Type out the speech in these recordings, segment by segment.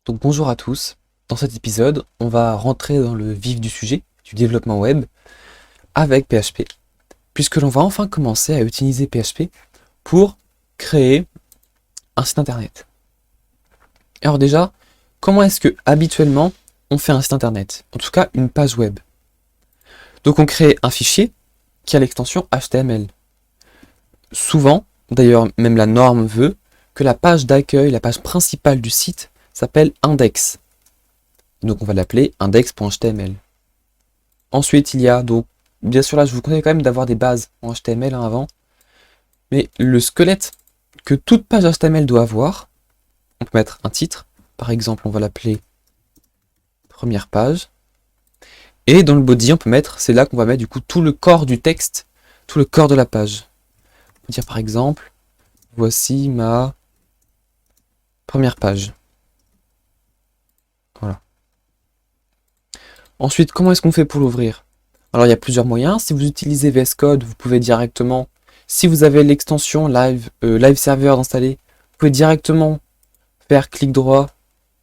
Donc bonjour à tous, dans cet épisode, on va rentrer dans le vif du sujet, du développement web, avec PHP, puisque l'on va enfin commencer à utiliser PHP pour créer un site internet. Alors déjà, comment est-ce que habituellement on fait un site internet? En tout cas, une page web. Donc on crée un fichier qui a l'extension HTML. Souvent, d'ailleurs même la norme veut, que la page d'accueil, la page principale du site, s'appelle index. Donc on va l'appeler index.html. Ensuite, il y a donc, bien sûr là je vous conseille quand même d'avoir des bases en HTML avant, mais le squelette que toute page HTML doit avoir, on peut mettre un titre, par exemple on va l'appeler première page, et dans le body on peut mettre, c'est là qu'on va mettre du coup tout le corps du texte, tout le corps de la page. On peut dire par exemple, voici ma première page. Voilà. Ensuite, comment est-ce qu'on fait pour l'ouvrir? Alors il y a plusieurs moyens. Si vous utilisez VS Code, vous pouvez directement, si vous avez l'extension Live Server installée, vous pouvez directement faire clic droit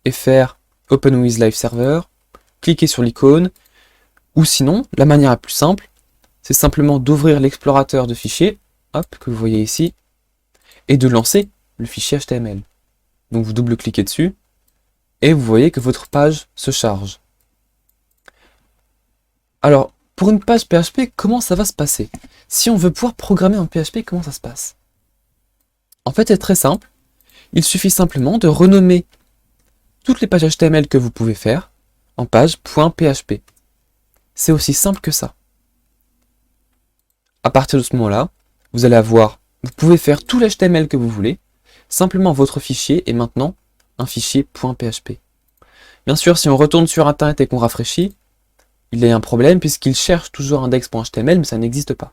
et faire Open with Live Server, cliquer sur l'icône, ou sinon, la manière la plus simple, c'est simplement d'ouvrir l'explorateur de fichiers, hop, que vous voyez ici, et de lancer le fichier HTML. Donc vous double-cliquez dessus, et vous voyez que votre page se charge. Alors, pour une page PHP, comment ça va se passer? Si on veut pouvoir programmer en PHP, comment ça se passe? En fait, c'est très simple. Il suffit simplement de renommer toutes les pages HTML que vous pouvez faire en page.php. C'est aussi simple que ça. À partir de ce moment-là, vous allez avoir, vous pouvez faire tout l'HTML que vous voulez, simplement votre fichier est maintenant un fichier .php. Bien sûr, si on retourne sur Internet et qu'on rafraîchit, il y a un problème puisqu'il cherche toujours index.html, mais ça n'existe pas.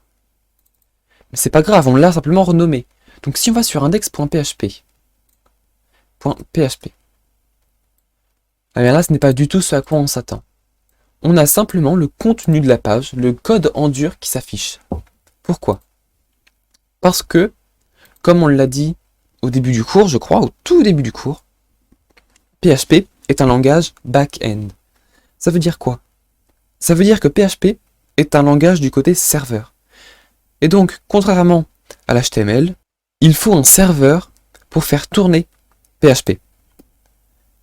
Mais c'est pas grave, on l'a simplement renommé. Donc si on va sur index.php, eh bien là, ce n'est pas du tout ce à quoi on s'attend. On a simplement le contenu de la page, le code en dur qui s'affiche. Pourquoi? Parce que, comme on l'a dit au début du cours, je crois, au tout début du cours, PHP est un langage back-end. Ça veut dire quoi? Ça veut dire que PHP est un langage du côté serveur. Et donc, contrairement à l'HTML, il faut un serveur pour faire tourner PHP.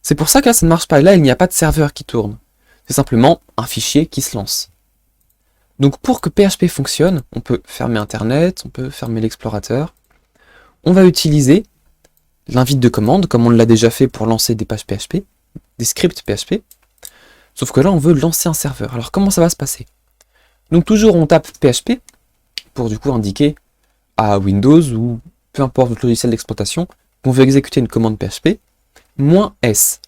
C'est pour ça que là, ça ne marche pas. Là, il n'y a pas de serveur qui tourne. C'est simplement un fichier qui se lance. Donc, pour que PHP fonctionne, on peut fermer Internet, on peut fermer l'explorateur. On va utiliser l'invite de commande, comme on l'a déjà fait pour lancer des pages PHP, des scripts PHP. Sauf que là, on veut lancer un serveur. Alors, comment ça va se passer? Donc, toujours, on tape PHP pour du coup indiquer à Windows ou peu importe votre logiciel d'exploitation qu'on veut exécuter une commande PHP. -s.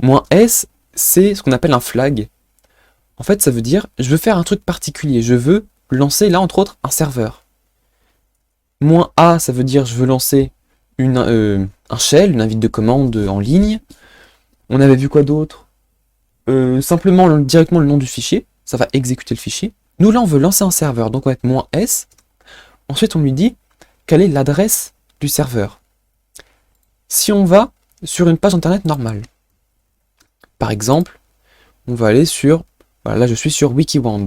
-s, c'est ce qu'on appelle un flag. En fait, ça veut dire, je veux faire un truc particulier. Je veux lancer, là, entre autres, un serveur. -a, ça veut dire, je veux lancer un shell, une invite de commande en ligne. On avait vu quoi d'autre? Simplement directement le nom du fichier, ça va exécuter le fichier. Nous là on veut lancer un serveur, donc on va mettre -s. Ensuite on lui dit quelle est l'adresse du serveur. Si on va sur une page internet normale, par exemple, on va aller sur, voilà, là je suis sur Wikiband.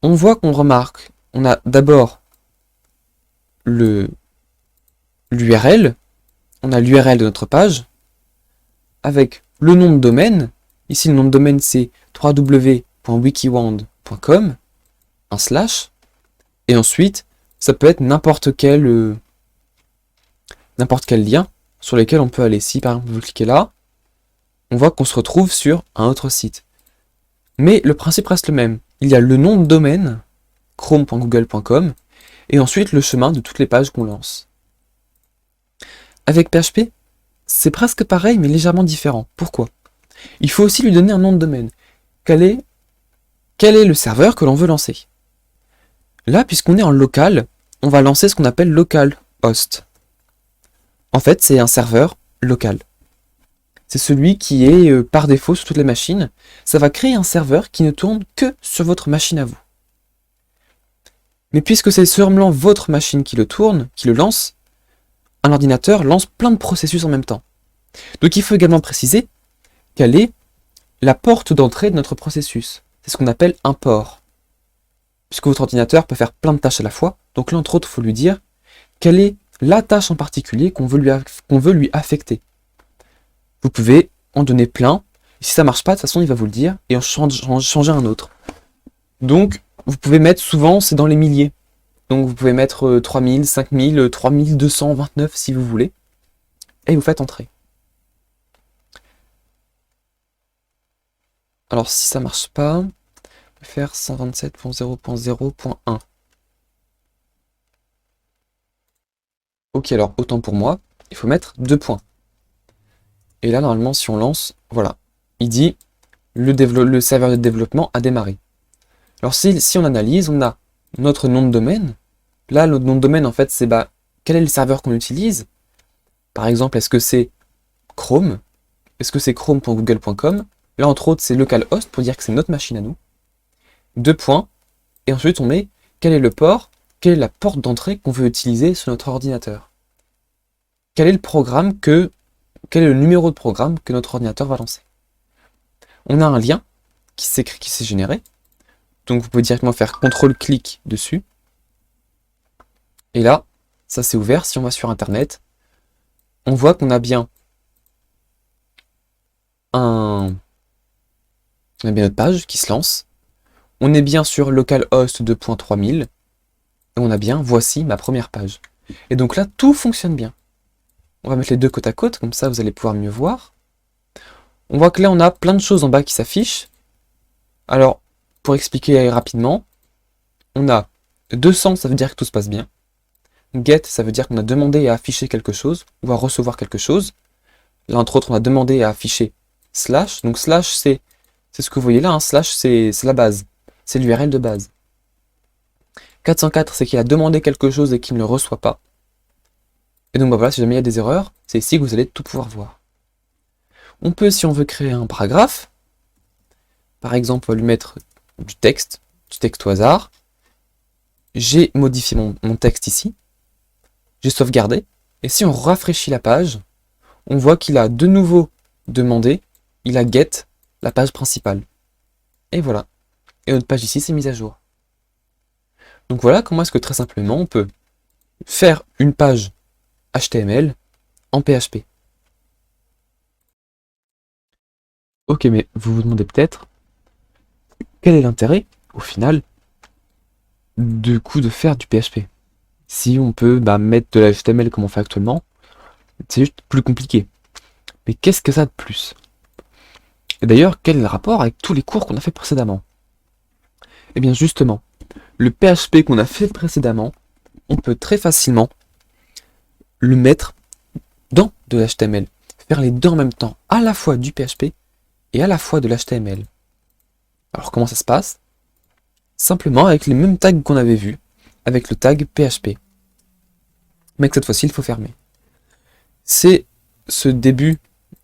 On voit qu'on remarque, on a d'abord l'URL, on a l'URL de notre page, avec le nom de domaine, ici le nom de domaine c'est www.wikiband.com, un slash, et ensuite ça peut être n'importe quel lien sur lequel on peut aller. Si par exemple vous cliquez là, on voit qu'on se retrouve sur un autre site. Mais le principe reste le même. Il y a le nom de domaine, chrome.google.com, et ensuite le chemin de toutes les pages qu'on lance. Avec PHP, c'est presque pareil, mais légèrement différent. Pourquoi? Il faut aussi lui donner un nom de domaine. Quel est le serveur que l'on veut lancer? Là, puisqu'on est en local, on va lancer ce qu'on appelle localhost. En fait, c'est un serveur local. C'est celui qui est par défaut sur toutes les machines. Ça va créer un serveur qui ne tourne que sur votre machine à vous. Mais puisque c'est seulement votre machine qui le tourne, qui le lance, un ordinateur lance plein de processus en même temps. Donc il faut également préciser quelle est la porte d'entrée de notre processus. C'est ce qu'on appelle un port. Puisque votre ordinateur peut faire plein de tâches à la fois, donc là entre autres, il faut lui dire quelle est la tâche en particulier qu'on veut lui affecter. Vous pouvez en donner plein, et si ça ne marche pas, de toute façon il va vous le dire, et en changer un autre. Donc vous pouvez mettre, souvent c'est dans les milliers, donc vous pouvez mettre 3000, 5000, 3229 si vous voulez, et vous faites entrer. Alors si ça marche pas, on peut faire 127.0.0.1. Ok, alors autant pour moi, il faut mettre 2 points. Et là, normalement, si on lance, voilà, il dit le serveur de développement a démarré. Alors si on analyse, on a notre nom de domaine. Là, le nom de domaine, en fait, c'est quel est le serveur qu'on utilise. Par exemple, est-ce que c'est Chrome? Est-ce que c'est chrome.google.com? Là, entre autres, c'est localhost pour dire que c'est notre machine à nous. 2 points. Et ensuite, on met quel est le port, quelle est la porte d'entrée qu'on veut utiliser sur notre ordinateur. Quel est le numéro de programme que notre ordinateur va lancer. On a un lien qui s'est généré. Donc vous pouvez directement faire CTRL-clic dessus. Et là, ça s'est ouvert. Si on va sur Internet, on voit qu'on a bien notre page qui se lance. On est bien sur localhost 2.3000. Et on a bien, voici ma première page. Et donc là, tout fonctionne bien. On va mettre les deux côte à côte, comme ça vous allez pouvoir mieux voir. On voit que là, on a plein de choses en bas qui s'affichent. Alors, pour expliquer rapidement, on a 200, ça veut dire que tout se passe bien. Get, ça veut dire qu'on a demandé à afficher quelque chose, ou à recevoir quelque chose. Là, entre autres, on a demandé à afficher slash. Donc slash, c'est ce que vous voyez là, hein. Slash, c'est la base. C'est l'URL de base. 404, c'est qu'il a demandé quelque chose et qu'il ne le reçoit pas. Et donc voilà, si jamais il y a des erreurs, c'est ici que vous allez tout pouvoir voir. On peut, si on veut créer un paragraphe, par exemple, on va lui mettre du texte au hasard. J'ai modifié mon texte ici. J'ai sauvegardé. Et si on rafraîchit la page, on voit qu'il a de nouveau demandé, il a get la page principale. Et voilà. Et notre page ici s'est mise à jour. Donc voilà comment est-ce que très simplement on peut faire une page HTML en PHP. Ok, mais vous vous demandez peut-être quel est l'intérêt, au final, de faire du PHP. Si on peut mettre de l'HTML comme on fait actuellement, c'est juste plus compliqué. Mais qu'est-ce que ça a de plus? Et d'ailleurs, quel est le rapport avec tous les cours qu'on a fait précédemment? Eh bien justement, le PHP qu'on a fait précédemment, on peut très facilement le mettre dans de l'HTML. Faire les deux en même temps, à la fois du PHP et à la fois de l'HTML. Alors comment ça se passe? Simplement avec les mêmes tags qu'on avait vus, avec le tag PHP. Mais que cette fois-ci, il faut fermer. C'est ce début,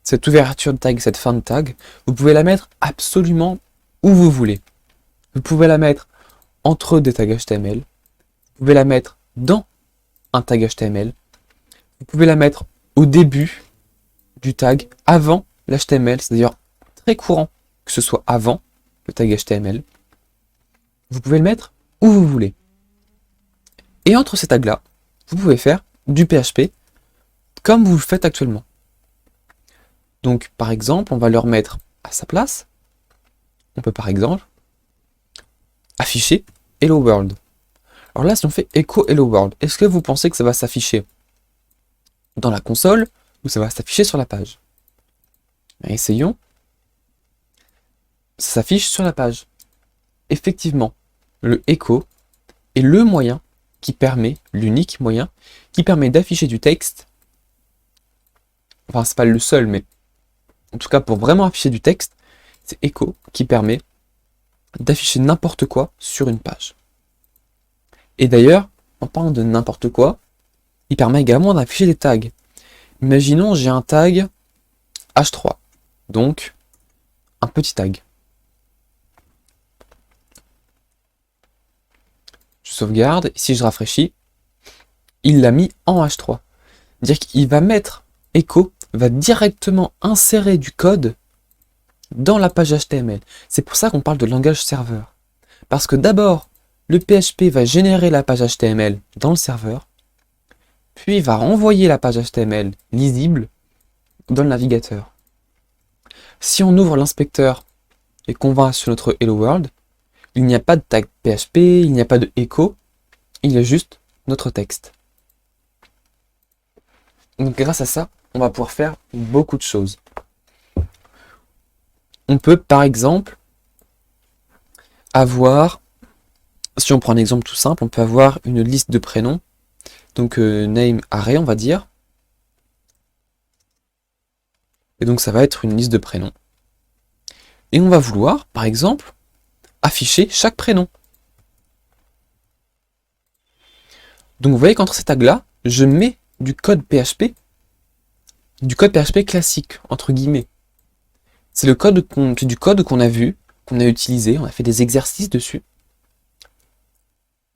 cette ouverture de tag, cette fin de tag, vous pouvez la mettre absolument où vous voulez. Vous pouvez la mettre entre des tags HTML, vous pouvez la mettre dans un tag HTML, vous pouvez la mettre au début du tag, avant l'HTML, c'est d'ailleurs très courant que ce soit avant le tag HTML. Vous pouvez le mettre où vous voulez. Et entre ces tags-là, vous pouvez faire du PHP comme vous le faites actuellement. Donc par exemple, on va le remettre à sa place. On peut par exemple afficher Hello World. Alors là, si on fait Echo Hello World, est-ce que vous pensez que ça va s'afficher dans la console ou ça va s'afficher sur la page? Essayons. Ça s'affiche sur la page. Effectivement, le Echo est le moyen qui permet, l'unique moyen, qui permet d'afficher du texte. Enfin, c'est pas le seul, mais en tout cas, pour vraiment afficher du texte, c'est Echo qui permet d'afficher n'importe quoi sur une page. Et d'ailleurs, en parlant de n'importe quoi, il permet également d'afficher des tags. Imaginons, j'ai un tag H3, donc un petit tag. Je sauvegarde, et si je rafraîchis, il l'a mis en H3. C'est-à-dire qu'il va mettre Echo va directement insérer du code dans la page HTML. C'est pour ça qu'on parle de langage serveur. Parce que d'abord, le PHP va générer la page HTML dans le serveur, puis il va renvoyer la page HTML lisible dans le navigateur. Si on ouvre l'inspecteur et qu'on va sur notre Hello World, il n'y a pas de tag PHP, il n'y a pas de echo, il y a juste notre texte. Donc grâce à ça, on va pouvoir faire beaucoup de choses. On peut par exemple avoir, si on prend un exemple tout simple, on peut avoir une liste de prénoms, donc name array on va dire, et donc ça va être une liste de prénoms. Et on va vouloir, par exemple, afficher chaque prénom. Donc vous voyez qu'entre ces tags-là, je mets du code PHP classique, entre guillemets. C'est du code qu'on a vu, qu'on a utilisé, on a fait des exercices dessus.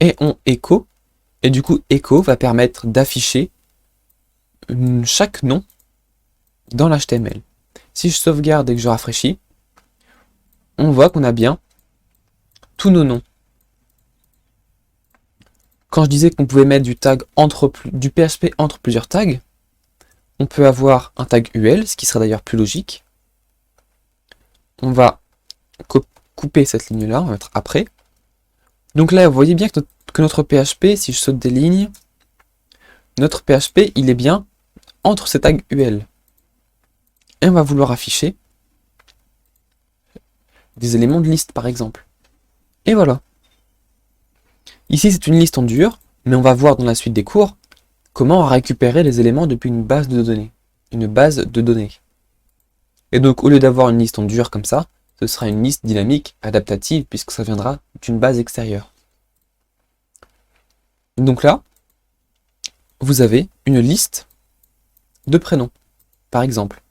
Et on echo, et du coup echo va permettre d'afficher chaque nom dans l'HTML. Si je sauvegarde et que je rafraîchis, on voit qu'on a bien tous nos noms. Quand je disais qu'on pouvait mettre du PHP entre plusieurs tags, on peut avoir un tag UL, ce qui serait d'ailleurs plus logique. On va couper cette ligne-là, on va mettre après. Donc là, vous voyez bien que notre PHP, si je saute des lignes, notre PHP, il est bien entre ces tags UL. Et on va vouloir afficher des éléments de liste, par exemple. Et voilà. Ici, c'est une liste en dur, mais on va voir dans la suite des cours comment récupérer les éléments depuis une base de données. Une base de données. Et donc, au lieu d'avoir une liste en dur comme ça, ce sera une liste dynamique, adaptative, puisque ça viendra d'une base extérieure. Donc là, vous avez une liste de prénoms, par exemple,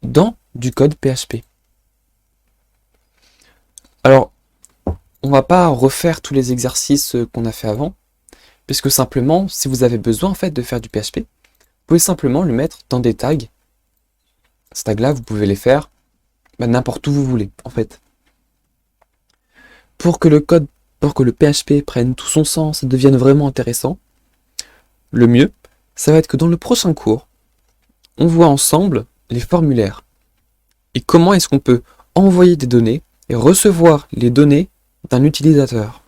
dans du code PHP. Alors, on va pas refaire tous les exercices qu'on a fait avant, puisque simplement, si vous avez besoin en fait de faire du PHP, vous pouvez simplement le mettre dans des tags. Ces tags-là, vous pouvez les faire n'importe où vous voulez, en fait. Pour que le PHP prenne tout son sens et devienne vraiment intéressant, le mieux, ça va être que dans le prochain cours, on voit ensemble les formulaires. Et comment est-ce qu'on peut envoyer des données et recevoir les données d'un utilisateur.